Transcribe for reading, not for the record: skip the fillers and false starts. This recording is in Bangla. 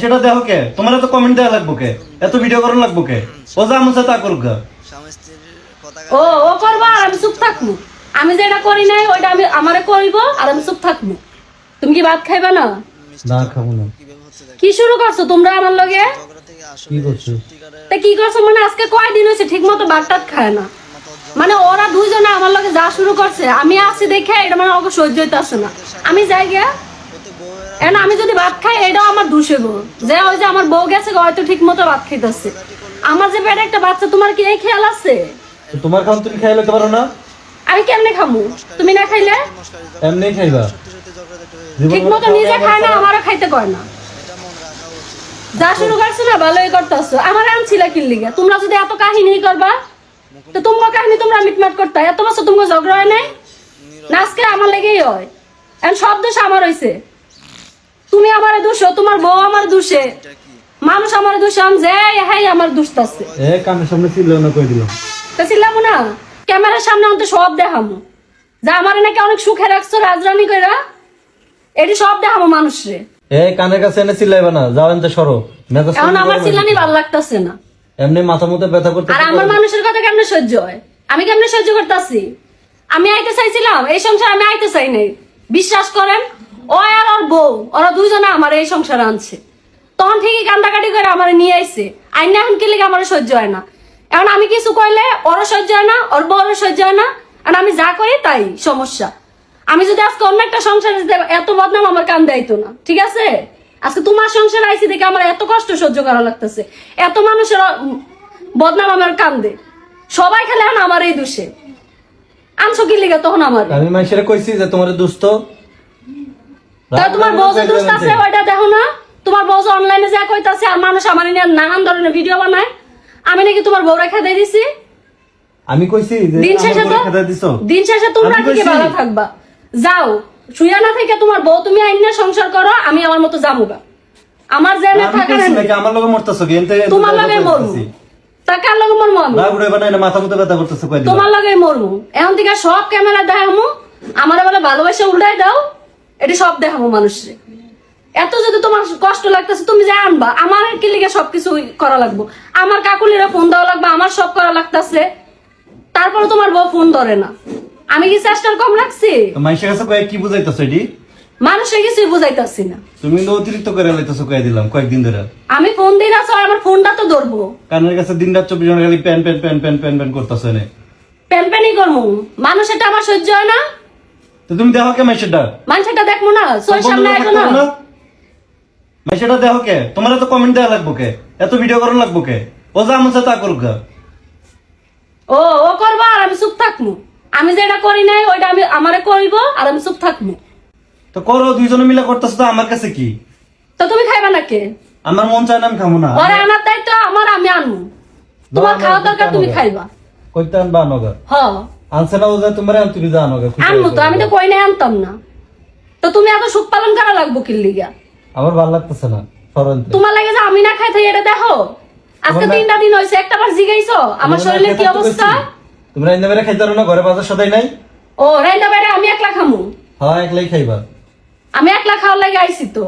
সেটা দেখো কে, তোমার এত কমেন্ট দেওয়া লাগবো কে, এত ভিডিও করা লাগবো কে? ও যা মন চায় তা করুক গা। ও ও করবা আর আমি চুপ থাকবো। আমি যেটা করি নাই ওইটা আমি আমারে করিব আর আমি চুপ থাকবো। তুমি কি ভাত খাইবা না? না খাবো না। কি শুরু করছো তোমরা আমার লগে? কি করছো? তা কি করছো মানে আজকে কয়দিন হয়েছে ঠিক মতো ভাত টাত খায় না। মানে ওরা দুইজনে আমার লগে যা শুরু করছে আমি আছি দেখে এটা মানে ওকে সহ্য হইতে আসে না। আমি যাই গিয়া এখন আমি যদি ভাত খাই এটাও আমার দোষে গো, যে ওই যে আমার বউ গেছে হয়তো ঠিক মতো ভাত খাইতেছে। আমার যে পেটে একটা বাচ্চা তোমার কি এই খেয়াল আছে? তোমার খাওয়া তুমি খাই লইতে পারো না? আমি কেমনে খামু তুমি না খাইলে? এমনি খাইবা। ঠিক মতো নিজে খায় না আমারও খাইতে কয় না। যা শুরু করছো না ভালোই করতেছো। আমার আনছিলা কি লিগা? তোমরা যদি এত কাহিনী করবা তো তোমার কাহিনী তোমরা মিটমাট করতে এত বছর তোমার ঝগড়া হয় নাই না? আজকে আমার লেগেই হয়। এখন সব দোষ আমার হইছে। তুমি আমার দোষো, তোমার বউ আমার দোষে, মানুষ আমার দোষ, আমি যে হ্যাঁ আমার দোষতাছে। এ কানের সামনে ছিল না কই দিলাম। তা ছিলাম না ক্যামেরার সামনে অন্ত সব দেখামো যা আমার নাকি অনেক সুখে রাখছো রাজরানী কইরা, এটি সব দেখামো মানুষরে। এ কানের কাছে এনে চিল্লাইবা না, যাও এনতে সরো। মেজাজ এখন আমার চিল্লানি ভালো লাগতেছে না। এমনি মাথা মতো ব্যথা করতে। আর আমার মানুষের কথা কেমনে সহ্য হয়? আমি কেমনে সহ্য করতেছি? আমি আইতে চাইছিলাম এই সংসার, আমি আইতে চাই নাই। বিশ্বাস করেন ও আর ওর বউ ওরা দুইজনে আমার এই সংসারে আনছে, তখন ঠিকই কান্দাকাটি করে আমার নিয়ে আইছে। আইনা এখন কি লিগে আমার সহ্য হয় না? এখন আমি কিছু কইলে ওরও সহ্য হয় না, ওর বউরও সহ্য হয় না। আর আমি যা করি তাই সমস্যা। আমি যদি আজকে অন্য একটা সংসারে এত বদনাম আমার কান দেয়তো না, ঠিক আছে? আজকে তোমার সংসার আইসি দেখে আমার এত কষ্ট সহ্য করা লাগতেছে, এত মানুষের বদনাম আমার কান্দে, সবাই খেলে এখন আমার এই দোষে আনছো কি লিগে? তখন আমার আমি মাইশেরে কইছি যে তোমার দুস্থ তা তোমার বউ যে দুষ্ট আছে ওইটা দেখো না। তোমার বউ যে অনলাইনে যা কইতাছে আর মানুষ আমার নিয়ে নানান ধরনের ভিডিও বানায়, আমি নাকি তোমার বউ রেখা দিয়ে দিছি। আমি কইছি যে দিন শেষে তো দিন শেষে তোমরা কি ভালো থাকবা? যাও শুয়া না থেকে তোমার বউ তুমি আইনা সংসার করো, আমি আমার মতো যামুগা। আমার যে না থাকা নাকি আমার লগে মরতাছো কি? এনতে তোমার লগে মরমু। তা কার লগে মরমু? আমি না বুড়ে বানাই না, মাথা মতো ব্যথা করতেছে কই দিন। তোমার লগে মরমু। এখন থেকে সব ক্যামেরা দেখামু, আমারে বলে ভালোবাসা উল্টাই দাও, এটি সব দেখাবো মানুষরে। এত যদি তোমার কষ্ট লাগতেছে তুমি যা আনবা, আমার কি লিগে সবকিছু করা লাগবো? আমার কাকুলিরা ফোন দেওয়া লাগবে, আমার সব করা লাগতেছে, তারপরে তোমার বউ ফোন ধরে না। আমি কি চেষ্টার কম রাখছি? মাইশের কাছে কই কি বুঝাইতাছো এডি? মানুষের কিছুই বুঝাইতাছি না। তুমি তো অতিরিক্ত করে লাইতাছো কই দিলাম কয়েকদিন ধরে। আমি ফোন দিই না, আমার ফোনটা তো ধরবো। কানের কাছে দিনরাত 24 ঘন্টা খালি প্যান প্যান প্যান প্যান প্যান প্যান করতাছো এনে। প্যানপ্যানই করবো, মানুষেরটা আমার সহ্য হয় না। তো তুমি দেখো কে মাইশেরটা? মানুষেরটা দেখবো না, সোর সামনে আইবো না। মাইশেরটা দেখো কে, তোমার এত কমেন্ট দেওয়া লাগবো কে, এত ভিডিও করা লাগবো কে? ও যা মন চায় তা করুক গা। ও ও করবা আর আমি চুপ থাকবো। আমি যেটা করি নাই ওইটা আমি আমারে করিব আর আমি চুপ থাকবো। তো করো, দুইজনে মিলে করতেছো, তো আমার কাছে কি? তো তুমি খাইবা না কে? আমার মন চায় না, আমি খাবো না। ওরে আনার দায়িত্ব আমার, আমি আনবো। তোমার খাওয়া দরকার, তুমি খাইবা। কইতে আনবা আনোগা। হ আনছে না ও যা তোমার তুমি যা আনোগা। আনবো তো, আমি তো কই নাই আনতাম না। তো তুমি এত সুখ পালন করা লাগবো কি লিগা? আমার ভালো লাগতেছে না, সরন্ত। তোমার লাগে যে আমি না খাই থাকি এটা দেখো। আজকে 3টা দিন হইছে, একটা বার জিগাইছো আমার শরীরের কি অবস্থা? তোমরা ইন্দা বেরে খাইতে পারো না, ঘরে বাজার সদাই নাই। ও রাইন্দা বাইরে আমি একলা খামু? হ্যাঁ একলাই খাইবা। আমি একলা খাওয়ার লাগে আইছি তো।